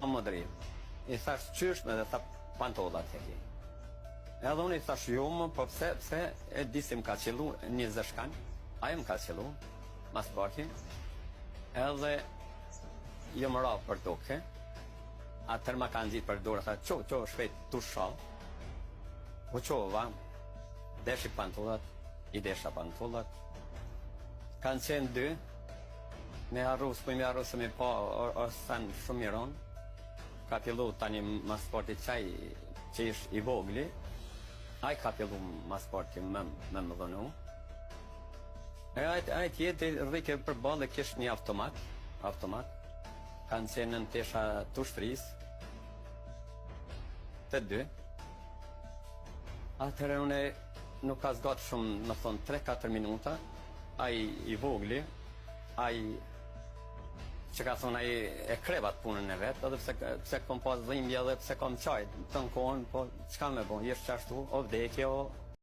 Më drejt. I thash qysh me dhe tha pantollat e ki. Edhe unë i thash jo më, po pse e disim ka qëllu 20 shkan, ajo më ka qëllu, mas baki, edhe jo më ra për toke, atër ma kanë gjitë për dorë, tha qo shpejt tu shal, u qova, deshi pantollat, i desha pantollat, kanë qenë dy, me arrus, po i me arrus se me pa, është thënë shumë miron, ka fillu tani mas sporti qaj që ish i vogli, aj ka fillu mas sporti me më dhënu. Aj tjetë rrike për balë dhe kish një automat, kanë qenë në tesha të ushtris, të dy. Atëherë une nuk ka zgatë shumë, në thonë 3-4 minuta, aj i vogli, aj që ka thonë aj e krevat punën e vetë, edhe pse kom pas dhimbje edhe pse kom qajt të në kohën, po qka me bon, jesh qashtu, o vdekje, o